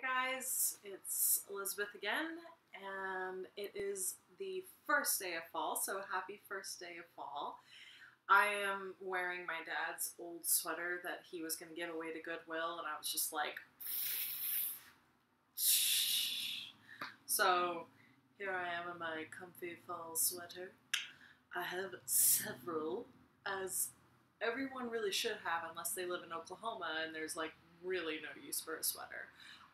Guys, it's Elizabeth again, and it is the first day of fall, so happy first day of fall. I am wearing my dad's old sweater that he was going to give away to Goodwill, and I was just like, so here I am in my comfy fall sweater. I have several, as everyone really should have, unless they live in Oklahoma and there's like really no use for a sweater.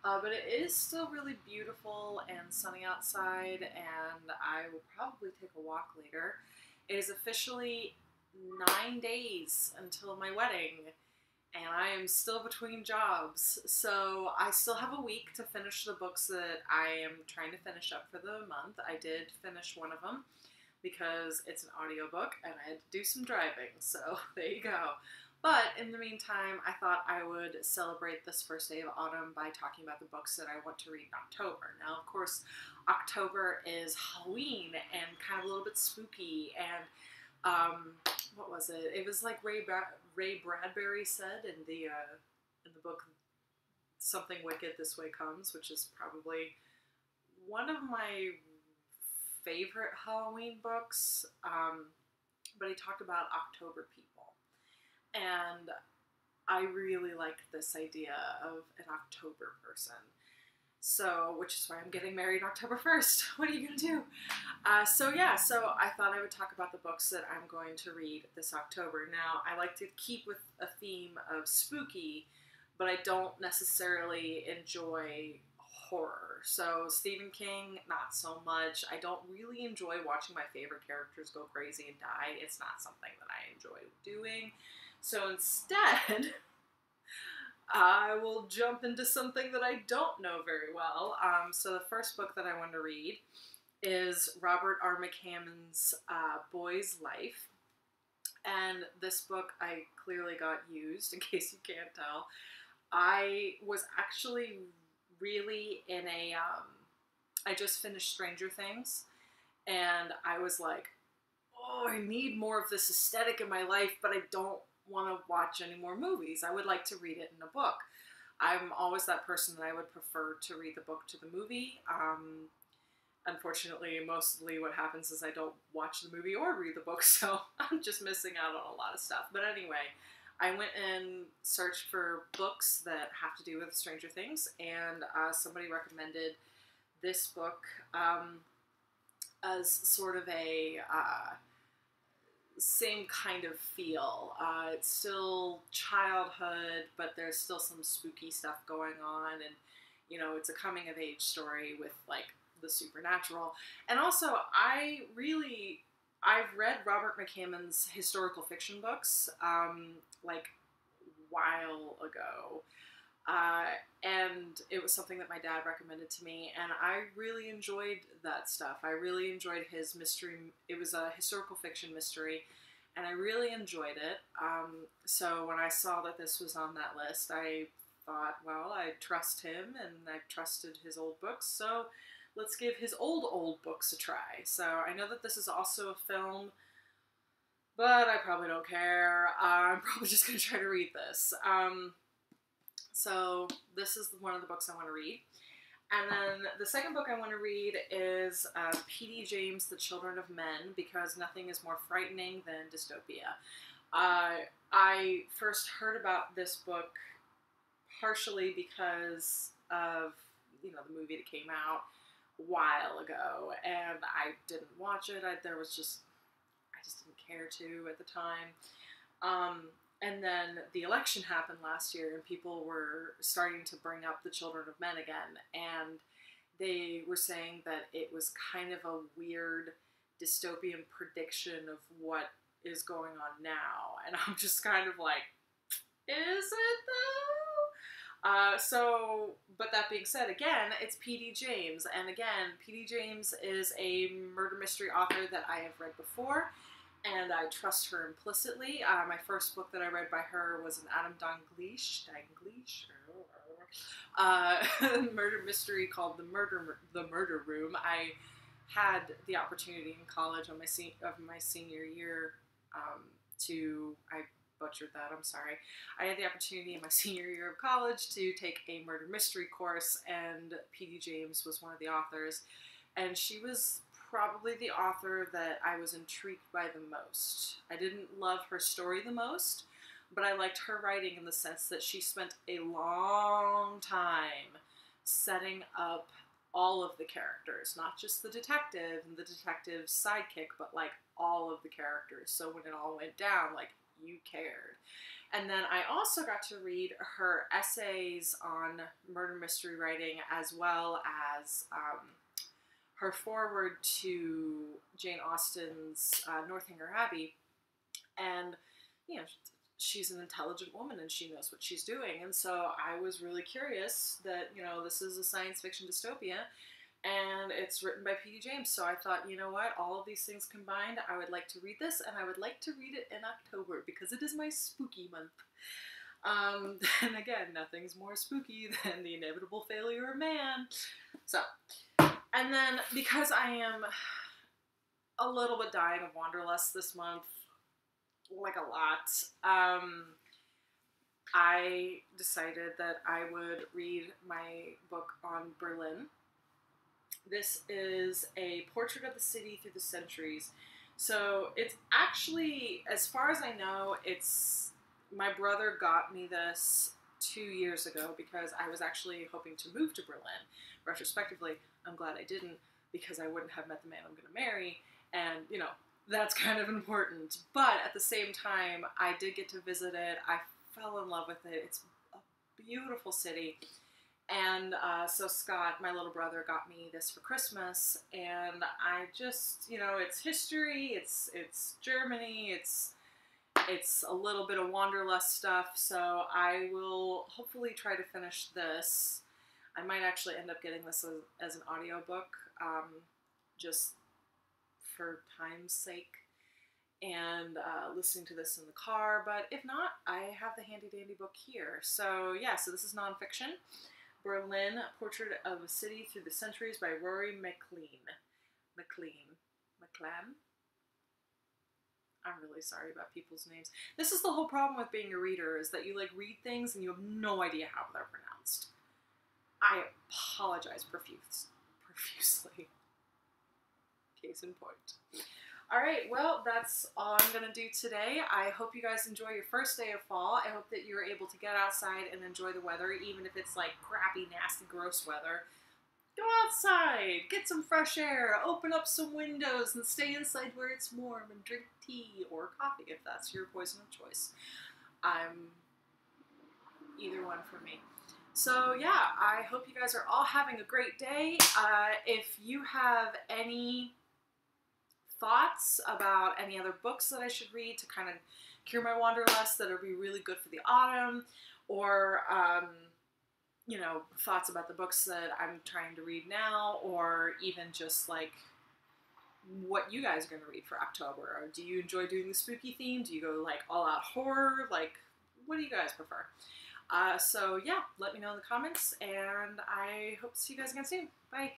But it is still really beautiful and sunny outside, and I will probably take a walk later. It is officially 9 days until my wedding, and I am still between jobs, so I still have a week to finish the books that I am trying to finish up for the month. I did finish one of them because it's an audiobook and I had to do some driving, so there you go. But in the meantime, I thought I would celebrate this first day of autumn by talking about the books that I want to read in October. Now, of course, October is Halloween and kind of a little bit spooky, and what was it? It was like Ray Bradbury said in the book Something Wicked This Way Comes, which is probably one of my favorite Halloween books, but he talked about October people. And I really liked this idea of an October person. So, which is why I'm getting married October 1st. What are you going to do? So I thought I would talk about the books that I'm going to read this October. Now, I like to keep with a theme of spooky, but I don't necessarily enjoy horror. So, Stephen King, not so much. I don't really enjoy watching my favorite characters go crazy and die. It's not something that I enjoy doing. So instead, I will jump into something that I don't know very well. So the first book that I want to read is Robert R. McCammon's Boy's Life. And this book I clearly got used, in case you can't tell. I was actually really in a, I just finished Stranger Things, and I was like, oh, I need more of this aesthetic in my life, but I don't want to watch any more movies. I would like to read it in a book. I'm always that person that I would prefer to read the book to the movie. Unfortunately, mostly what happens is I don't watch the movie or read the book, so I'm just missing out on a lot of stuff. But anyway, I went and searched for books that have to do with Stranger Things, and somebody recommended this book as sort of a same kind of feel. It's still childhood, but there's still some spooky stuff going on, and you know, it's a coming of age story with like the supernatural. And also, I've read Robert McCammon's historical fiction books like a while ago. And it was something that my dad recommended to me, and I really enjoyed that stuff. I really enjoyed his mystery. It was a historical fiction mystery, and I really enjoyed it. So when I saw that this was on that list, I thought, well, I trust him, and I've trusted his old books, so let's give his old books a try. So I know that this is also a film, but I probably don't care. I'm probably just going to try to read this. So this is one of the books I want to read. And then the second book I want to read is P.D. James' The Children of Men, because nothing is more frightening than dystopia. I first heard about this book partially because of, you know, the movie that came out a while ago, and I didn't watch it. I just didn't care to at the time. And then the election happened last year, and people were starting to bring up The Children of Men again, and they were saying that it was kind of a weird dystopian prediction of what is going on now, and I'm just kind of like, is it though? But that being said, again, it's P.D. James, and again, P.D. James is a murder mystery author that I have read before, and I trust her implicitly. My first book that I read by her was an Adam Dalgliesh murder mystery called The Murder Room. I had the opportunity in college on my senior year I butchered that, I'm sorry. I had the opportunity in my senior year of college to take a murder mystery course, and P.D. James was one of the authors, and she was probably the author that I was intrigued by the most. I didn't love her story the most, but I liked her writing in the sense that she spent a long time setting up all of the characters, not just the detective and the detective's sidekick, but like all of the characters. So when it all went down, like, you cared. And then I also got to read her essays on murder mystery writing, as well as her foreword to Jane Austen's Northanger Abbey. And, you know, she's an intelligent woman and she knows what she's doing. And so I was really curious that, you know, this is a science fiction dystopia and it's written by P.D. James. So I thought, you know what, all of these things combined, I would like to read this, and I would like to read it in October because it is my spooky month. And again, nothing's more spooky than the inevitable failure of man. So, and then because I am a little bit dying of wanderlust this month, like a lot, I decided that I would read my book on Berlin. This is a portrait of the city through the centuries. So it's actually, as far as I know, it's, my brother got me this 2 years ago because I was actually hoping to move to Berlin. Retrospectively, I'm glad I didn't, because I wouldn't have met the man I'm going to marry, and, you know, that's kind of important. But at the same time, I did get to visit it. I fell in love with it. It's a beautiful city. And so Scott, my little brother, got me this for Christmas, and I just, you know, it's history, it's Germany, it's a little bit of wanderlust stuff, so I will hopefully try to finish this. I might actually end up getting this as an audiobook, just for time's sake, and listening to this in the car, but if not, I have the handy dandy book here. So yeah, so this is nonfiction. Berlin, Portrait of a City Through the Centuries by Rory Maclean. Maclean? I'm really sorry about people's names. This is the whole problem with being a reader, is that you like read things and you have no idea how they're pronounced. I apologize profusely. Case in point. Alright, well, that's all I'm going to do today. I hope you guys enjoy your first day of fall. I hope that you're able to get outside and enjoy the weather, even if it's like crappy, nasty, gross weather. Go outside, get some fresh air, open up some windows, and stay inside where it's warm, and drink tea or coffee if that's your poison of choice. Either one for me. So yeah, I hope you guys are all having a great day. If you have any thoughts about any other books that I should read to kind of cure my wanderlust that would be really good for the autumn, or you know, thoughts about the books that I'm trying to read now, or even just like what you guys are going to read for October. Or do you enjoy doing the spooky theme? Do you go like all out horror? Like, what do you guys prefer? So yeah, let me know in the comments, and I hope to see you guys again soon. Bye!